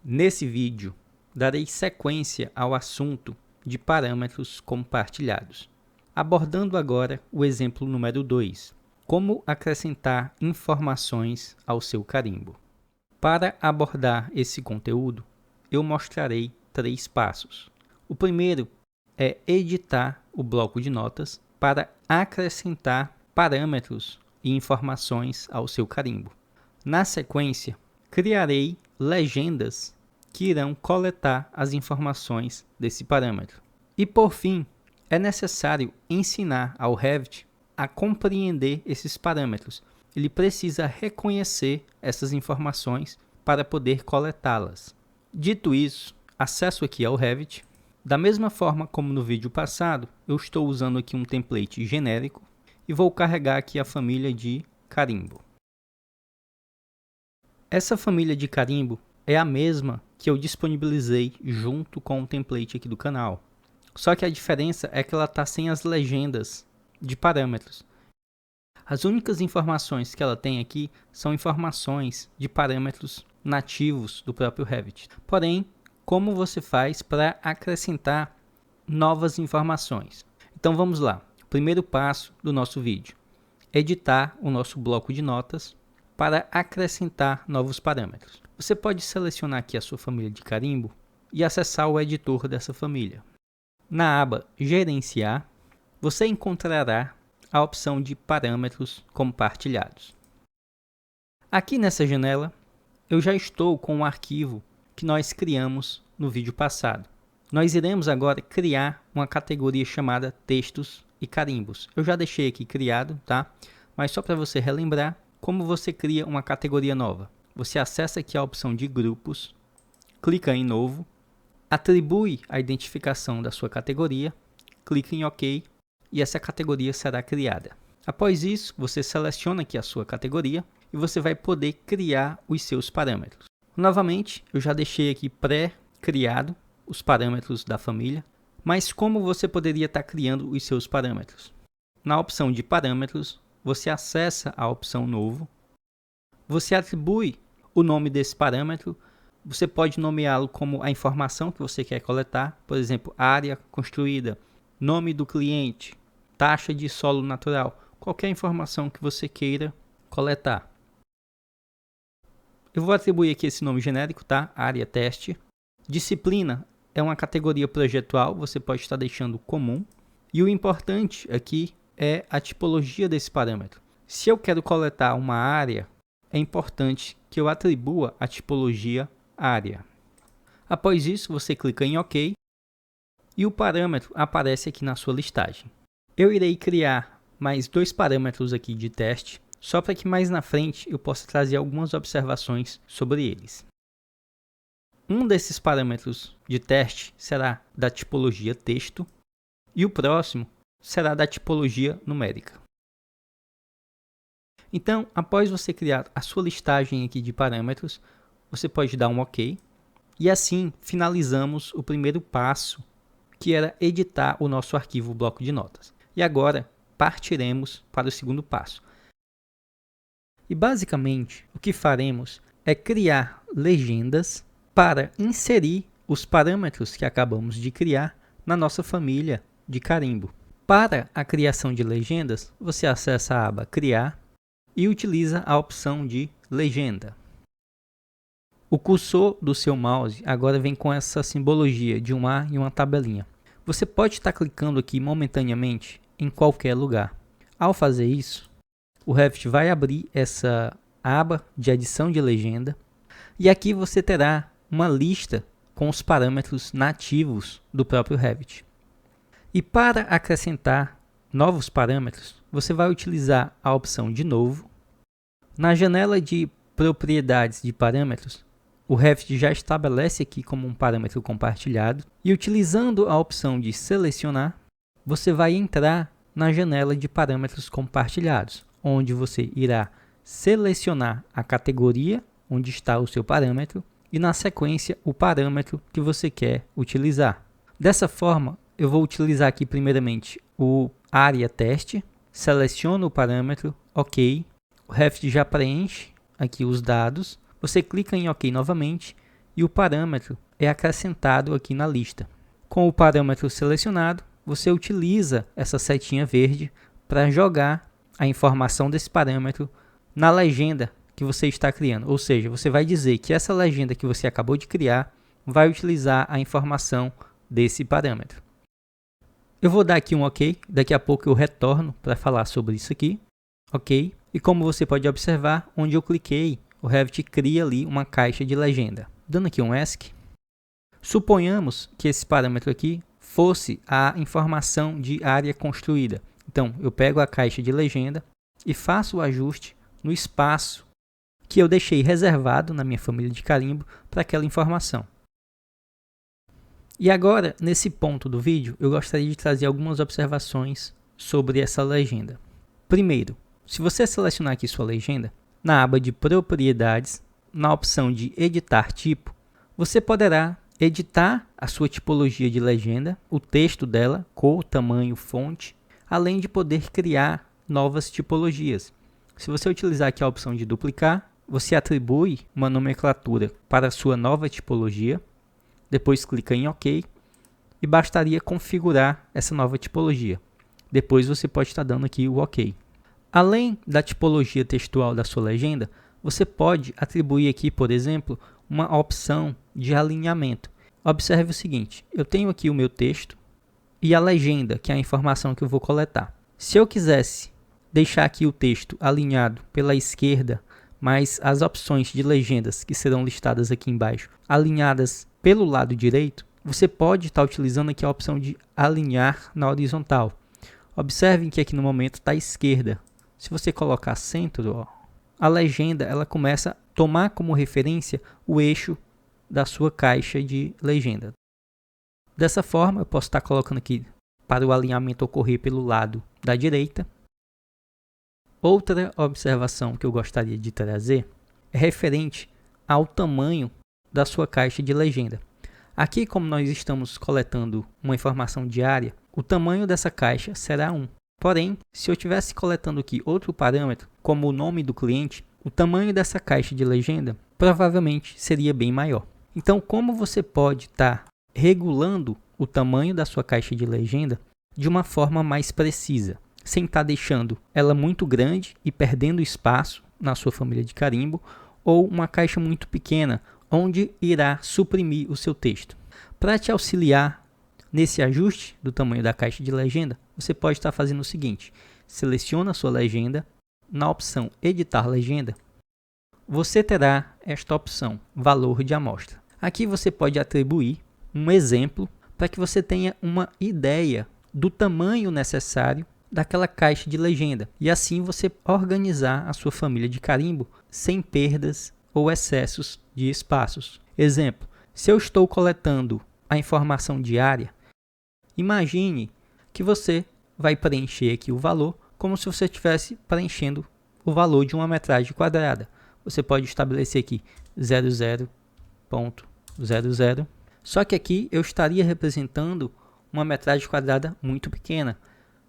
Nesse vídeo, darei sequência ao assunto de parâmetros compartilhados, abordando agora o exemplo número 2, como acrescentar informações ao seu carimbo. Para abordar esse conteúdo, eu mostrarei 3 passos. O primeiro é editar o bloco de notas para acrescentar parâmetros e informações ao seu carimbo. Na sequência, criarei legendas que irão coletar as informações desse parâmetro. E por fim, é necessário ensinar ao Revit a compreender esses parâmetros. Ele precisa reconhecer essas informações para poder coletá-las. Dito isso, acesso aqui ao Revit. Da mesma forma como no vídeo passado, eu estou usando aqui um template genérico e vou carregar aqui a família de carimbo. Essa família de carimbo é a mesma que eu disponibilizei junto com o template aqui do canal. Só que a diferença é que ela está sem as legendas de parâmetros. As únicas informações que ela tem aqui são informações de parâmetros nativos do próprio Revit. Porém, como você faz para acrescentar novas informações? Então vamos lá. Primeiro passo do nosso vídeo: editar o nosso bloco de notas para acrescentar novos parâmetros. Você pode selecionar aqui a sua família de carimbo e acessar o editor dessa família. Na aba Gerenciar, você encontrará a opção de parâmetros compartilhados. Aqui nessa janela, eu já estou com o arquivo que nós criamos no vídeo passado. Nós iremos agora criar uma categoria chamada textos e carimbos. Eu já deixei aqui criado, tá? Mas só para você relembrar, como você cria uma categoria nova? Você acessa aqui a opção de grupos, clica em novo, atribui a identificação da sua categoria, clica em OK e essa categoria será criada. Após isso, você seleciona aqui a sua categoria e você vai poder criar os seus parâmetros. Novamente, eu já deixei aqui pré-criado os parâmetros da família, mas como você poderia estar criando os seus parâmetros? Na opção de parâmetros, você acessa a opção novo, você atribui o nome desse parâmetro, você pode nomeá-lo como a informação que você quer coletar, por exemplo, área construída, nome do cliente, taxa de solo natural, qualquer informação que você queira coletar. Eu vou atribuir aqui esse nome genérico, tá? Área teste. Disciplina é uma categoria projetual, você pode estar deixando comum. E o importante aqui é a tipologia desse parâmetro. Se eu quero coletar uma área, é importante que eu atribua a tipologia área. Após isso, você clica em OK e o parâmetro aparece aqui na sua listagem. Eu irei criar mais 2 parâmetros aqui de teste, só para que mais na frente eu possa trazer algumas observações sobre eles. Um desses parâmetros de teste será da tipologia texto e o próximo será da tipologia numérica. Então, após você criar a sua listagem aqui de parâmetros, você pode dar um OK. E assim finalizamos o primeiro passo, que era editar o nosso arquivo bloco de notas. E agora partiremos para o segundo passo. E basicamente o que faremos é criar legendas para inserir os parâmetros que acabamos de criar na nossa família de carimbo. Para a criação de legendas, você acessa a aba Criar e utiliza a opção de Legenda. O cursor do seu mouse agora vem com essa simbologia de um A e uma tabelinha. Você pode estar clicando aqui momentaneamente em qualquer lugar. Ao fazer isso, o Revit vai abrir essa aba de adição de legenda e aqui você terá uma lista com os parâmetros nativos do próprio Revit. E para acrescentar novos parâmetros, você vai utilizar a opção de novo. Na janela de propriedades de parâmetros, o Revit já estabelece aqui como um parâmetro compartilhado e utilizando a opção de selecionar, você vai entrar na janela de parâmetros compartilhados, onde você irá selecionar a categoria onde está o seu parâmetro e na sequência o parâmetro que você quer utilizar. Dessa forma, eu vou utilizar aqui primeiramente o área teste, seleciono o parâmetro, OK, o Revit já preenche aqui os dados, você clica em OK novamente e o parâmetro é acrescentado aqui na lista. Com o parâmetro selecionado, você utiliza essa setinha verde para jogar a informação desse parâmetro na legenda que você está criando. Ou seja, você vai dizer que essa legenda que você acabou de criar vai utilizar a informação desse parâmetro. Eu vou dar aqui um OK, daqui a pouco eu retorno para falar sobre isso aqui. OK, e como você pode observar, onde eu cliquei, o Revit cria ali uma caixa de legenda. Dando aqui um ESC, suponhamos que esse parâmetro aqui fosse a informação de área construída. Então, eu pego a caixa de legenda e faço o ajuste no espaço que eu deixei reservado na minha família de carimbo para aquela informação. E agora, nesse ponto do vídeo, eu gostaria de trazer algumas observações sobre essa legenda. Primeiro, se você selecionar aqui sua legenda, na aba de propriedades, na opção de editar tipo, você poderá editar a sua tipologia de legenda, o texto dela, cor, tamanho, fonte, além de poder criar novas tipologias. Se você utilizar aqui a opção de duplicar, você atribui uma nomenclatura para a sua nova tipologia, depois clica em OK e bastaria configurar essa nova tipologia. Depois você pode estar dando aqui o OK. Além da tipologia textual da sua legenda, você pode atribuir aqui, por exemplo, uma opção de alinhamento. Observe o seguinte, eu tenho aqui o meu texto e a legenda, que é a informação que eu vou coletar. Se eu quisesse deixar aqui o texto alinhado pela esquerda, mas as opções de legendas que serão listadas aqui embaixo, alinhadas pelo lado direito, você pode estar utilizando aqui a opção de alinhar na horizontal. Observem que aqui no momento está à esquerda. Se você colocar centro, a legenda ela começa a tomar como referência o eixo da sua caixa de legenda. Dessa forma, eu posso estar colocando aqui para o alinhamento ocorrer pelo lado da direita. Outra observação que eu gostaria de trazer é referente ao tamanho da sua caixa de legenda. Aqui, como nós estamos coletando uma informação diária, o tamanho dessa caixa será 1. Porém, se eu estivesse coletando aqui outro parâmetro, como o nome do cliente, o tamanho dessa caixa de legenda provavelmente seria bem maior. Então, como você pode estar regulando o tamanho da sua caixa de legenda de uma forma mais precisa, sem estar deixando ela muito grande e perdendo espaço na sua família de carimbo, ou uma caixa muito pequena, onde irá suprimir o seu texto. Para te auxiliar nesse ajuste do tamanho da caixa de legenda, você pode estar fazendo o seguinte, seleciona a sua legenda, na opção editar legenda, você terá esta opção, valor de amostra. Aqui você pode atribuir um exemplo para que você tenha uma ideia do tamanho necessário daquela caixa de legenda e assim você organizar a sua família de carimbo sem perdas ou excessos de espaços. Exemplo, se eu estou coletando a informação diária, imagine que você vai preencher aqui o valor como se você estivesse preenchendo o valor de uma metragem quadrada. Você pode estabelecer aqui 00.00. Só que aqui eu estaria representando uma metragem quadrada muito pequena.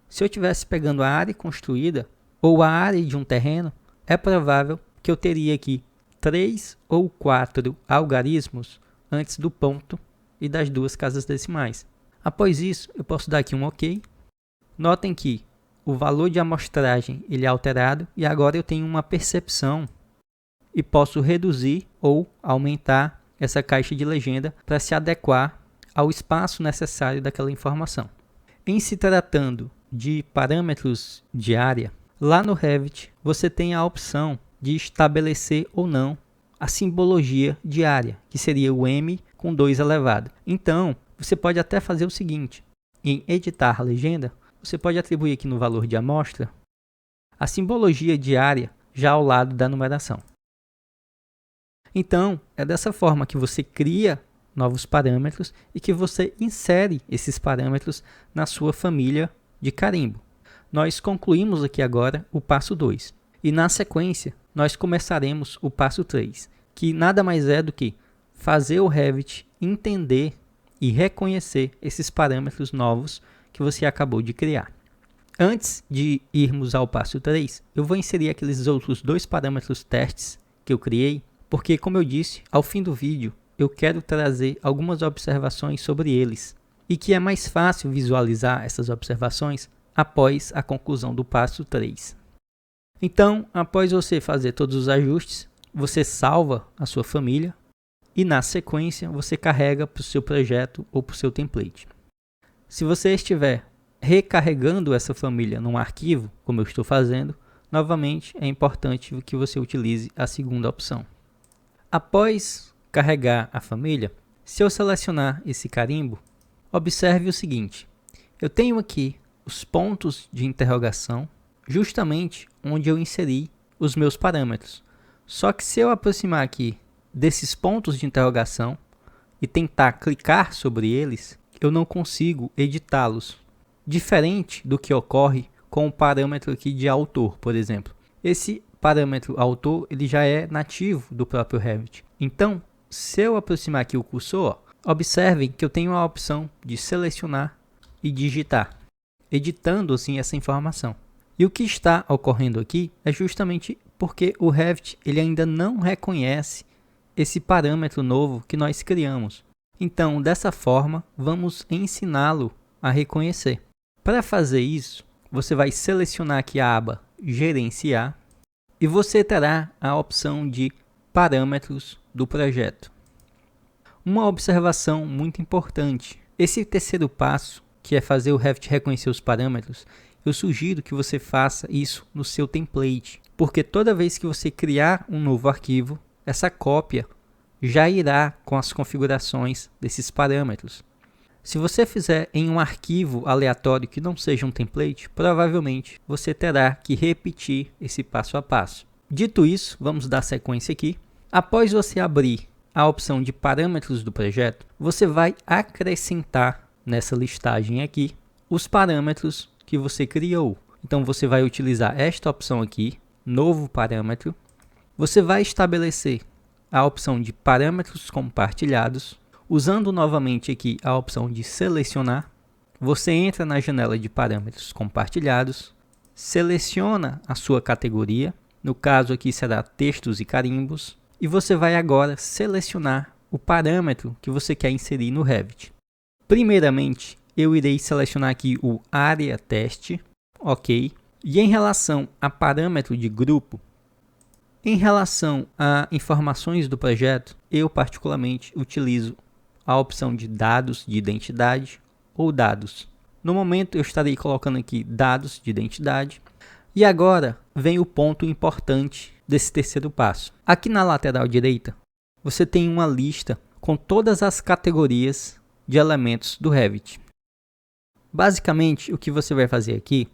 Se eu estivesse pegando a área construída ou a área de um terreno, é provável que eu teria aqui 3 ou 4 algarismos antes do ponto e das duas casas decimais. Após isso, eu posso dar aqui um OK. Notem que o valor de amostragem ele é alterado e agora eu tenho uma percepção e posso reduzir ou aumentar essa caixa de legenda para se adequar ao espaço necessário daquela informação. Em se tratando de parâmetros de área, lá no Revit você tem a opção de estabelecer ou não a simbologia de área, que seria o M com 2 elevado. Então, você pode até fazer o seguinte, em editar a legenda, você pode atribuir aqui no valor de amostra a simbologia de área já ao lado da numeração. Então, é dessa forma que você cria novos parâmetros e que você insere esses parâmetros na sua família de carimbo. Nós concluímos aqui agora o passo 2 e na sequência nós começaremos o passo 3, que nada mais é do que fazer o Revit entender e reconhecer esses parâmetros novos que você acabou de criar. Antes de irmos ao passo 3, eu vou inserir aqueles outros 2 parâmetros testes que eu criei, porque como eu disse, ao fim do vídeo eu quero trazer algumas observações sobre eles e que é mais fácil visualizar essas observações após a conclusão do passo 3. Então, após você fazer todos os ajustes, você salva a sua família e na sequência você carrega para o seu projeto ou para o seu template. Se você estiver recarregando essa família num arquivo, como eu estou fazendo, novamente é importante que você utilize a segunda opção. Após carregar a família, se eu selecionar esse carimbo, observe o seguinte: eu tenho aqui os pontos de interrogação justamente onde eu inseri os meus parâmetros. Só que se eu aproximar aqui desses pontos de interrogação e tentar clicar sobre eles, eu não consigo editá-los. Diferente do que ocorre com o parâmetro aqui de autor, por exemplo. Esse parâmetro autor ele já é nativo do próprio Revit. Então, se eu aproximar aqui o cursor, observem que eu tenho a opção de selecionar e digitar, editando assim essa informação. E o que está ocorrendo aqui é justamente porque o Revit ele ainda não reconhece esse parâmetro novo que nós criamos. Então, dessa forma, vamos ensiná-lo a reconhecer. Para fazer isso, você vai selecionar aqui a aba Gerenciar e você terá a opção de Parâmetros do projeto. Uma observação muito importante: esse terceiro passo, que é fazer o Revit reconhecer os parâmetros, eu sugiro que você faça isso no seu template, porque toda vez que você criar um novo arquivo, essa cópia já irá com as configurações desses parâmetros. Se você fizer em um arquivo aleatório que não seja um template, provavelmente você terá que repetir esse passo a passo. Dito isso, vamos dar sequência aqui. Após você abrir a opção de parâmetros do projeto, você vai acrescentar nessa listagem aqui os parâmetros que você criou. Então você vai utilizar esta opção aqui, novo parâmetro. Você vai estabelecer a opção de parâmetros compartilhados. Usando novamente aqui a opção de selecionar, você entra na janela de parâmetros compartilhados, seleciona a sua categoria, no caso aqui será textos e carimbos, e você vai agora selecionar o parâmetro que você quer inserir no Revit. Primeiramente, eu irei selecionar aqui o área teste, ok, e em relação a parâmetro de grupo, em relação a informações do projeto, eu particularmente utilizo a opção de dados de identidade ou dados. No momento eu estarei colocando aqui dados de identidade. E agora vem o ponto importante desse terceiro passo. Aqui na lateral direita, você tem uma lista com todas as categorias de elementos do Revit. Basicamente, o que você vai fazer aqui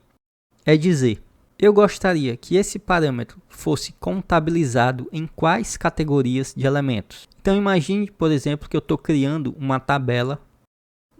é dizer: eu gostaria que esse parâmetro fosse contabilizado em quais categorias de elementos. Então imagine, por exemplo, que eu estou criando uma tabela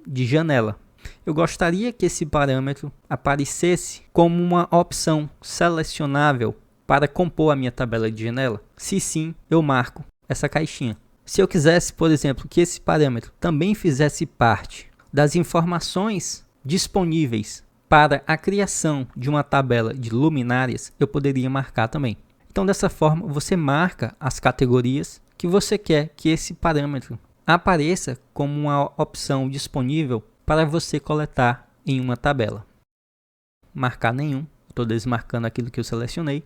de janela. Eu gostaria que esse parâmetro aparecesse como uma opção selecionável para compor a minha tabela de janela. Se sim, eu marco essa caixinha. Se eu quisesse, por exemplo, que esse parâmetro também fizesse parte das informações disponíveis para a criação de uma tabela de luminárias, eu poderia marcar também. Então, dessa forma, você marca as categorias que você quer que esse parâmetro apareça como uma opção disponível para você coletar em uma tabela. Marcar nenhum, estou desmarcando aquilo que eu selecionei.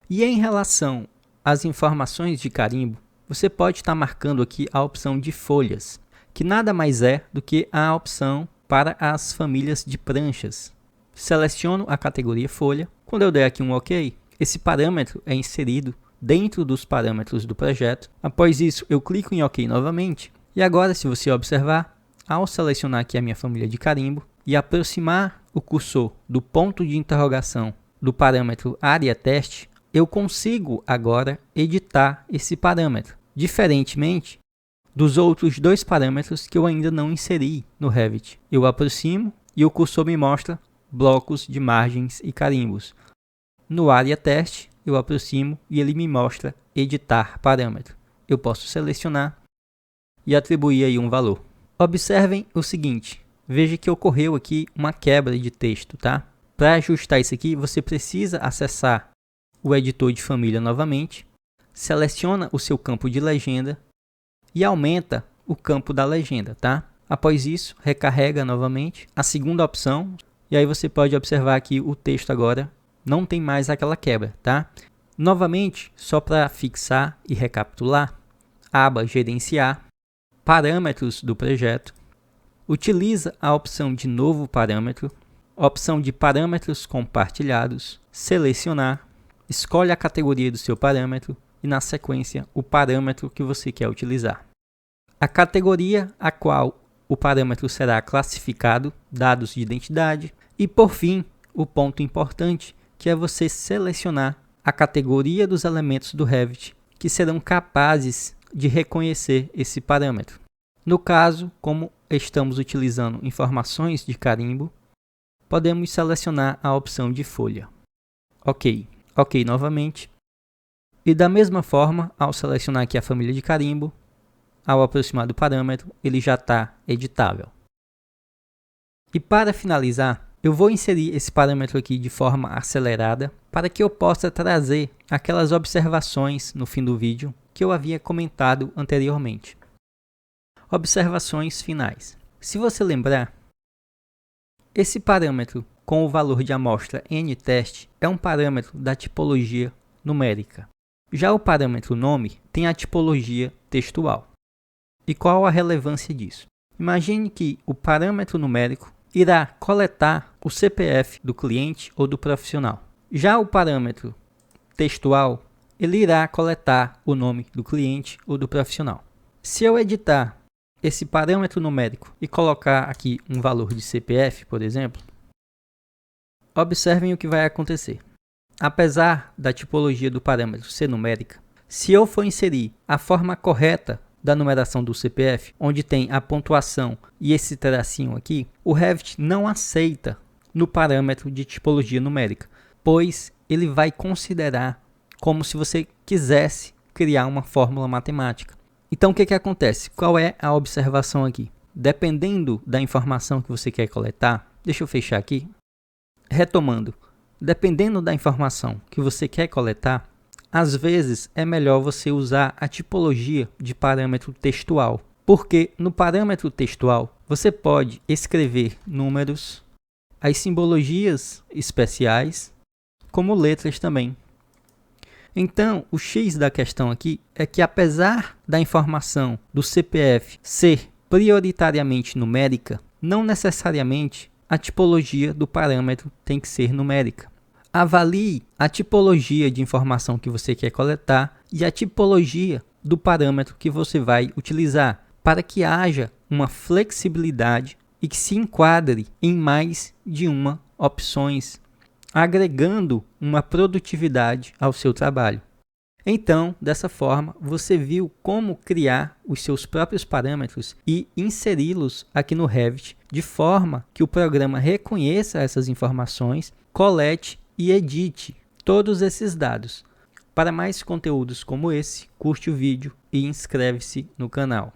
E em relação às informações de carimbo, você pode estar marcando aqui a opção de folhas, que nada mais é do que a opção para as famílias de pranchas. Seleciono a categoria folha. Quando eu der aqui um OK, esse parâmetro é inserido dentro dos parâmetros do projeto. Após isso, eu clico em OK novamente. E agora, se você observar, ao selecionar aqui a minha família de carimbo e aproximar o cursor do ponto de interrogação do parâmetro área teste, eu consigo agora editar esse parâmetro, diferentemente dos outros dois parâmetros que eu ainda não inseri no Revit. Eu aproximo e o cursor me mostra blocos de margens e carimbos. No área teste, eu aproximo e ele me mostra editar parâmetro. Eu posso selecionar e atribuir aí um valor. Observem o seguinte, veja que ocorreu aqui uma quebra de texto, tá? Para ajustar isso aqui, você precisa acessar o editor de família novamente, seleciona o seu campo de legenda, e aumenta o campo da legenda, tá? Após isso, recarrega novamente a segunda opção e aí você pode observar que o texto agora não tem mais aquela quebra, tá? Novamente, só para fixar e recapitular, aba Gerenciar, Parâmetros do projeto, utiliza a opção de Novo Parâmetro, opção de Parâmetros Compartilhados, Selecionar, escolhe a categoria do seu parâmetro e, na sequência, o parâmetro que você quer utilizar. A categoria a qual o parâmetro será classificado, dados de identidade e, por fim, o ponto importante, que é você selecionar a categoria dos elementos do Revit que serão capazes de reconhecer esse parâmetro. No caso, como estamos utilizando informações de carimbo, podemos selecionar a opção de folha. Ok novamente. E da mesma forma, ao selecionar aqui a família de carimbo, ao aproximar do parâmetro, ele já está editável. E para finalizar, eu vou inserir esse parâmetro aqui de forma acelerada para que eu possa trazer aquelas observações no fim do vídeo que eu havia comentado anteriormente. Observações finais. Se você lembrar, esse parâmetro com o valor de amostra nTest é um parâmetro da tipologia numérica. Já o parâmetro nome tem a tipologia textual. E qual a relevância disso? Imagine que o parâmetro numérico irá coletar o CPF do cliente ou do profissional. Já o parâmetro textual, ele irá coletar o nome do cliente ou do profissional. Se eu editar esse parâmetro numérico e colocar aqui um valor de CPF, por exemplo, observem o que vai acontecer. Apesar da tipologia do parâmetro ser numérica, se eu for inserir a forma correta da numeração do CPF, onde tem a pontuação e esse tracinho aqui, o Revit não aceita no parâmetro de tipologia numérica, pois ele vai considerar como se você quisesse criar uma fórmula matemática. Então o que acontece? Qual é a observação aqui? Dependendo da informação que você quer coletar, deixa eu fechar aqui. Retomando, dependendo da informação que você quer coletar, às vezes é melhor você usar a tipologia de parâmetro textual, porque no parâmetro textual você pode escrever números, as simbologias especiais, como letras também. Então, o X da questão aqui é que, apesar da informação do CPF ser prioritariamente numérica, não necessariamente a tipologia do parâmetro tem que ser numérica. Avalie a tipologia de informação que você quer coletar e a tipologia do parâmetro que você vai utilizar, para que haja uma flexibilidade e que se enquadre em mais de uma opções, agregando uma produtividade ao seu trabalho. Então, dessa forma, você viu como criar os seus próprios parâmetros e inseri-los aqui no Revit, de forma que o programa reconheça essas informações, colete e edite todos esses dados. Para mais conteúdos como esse, curte o vídeo e inscreve-se no canal.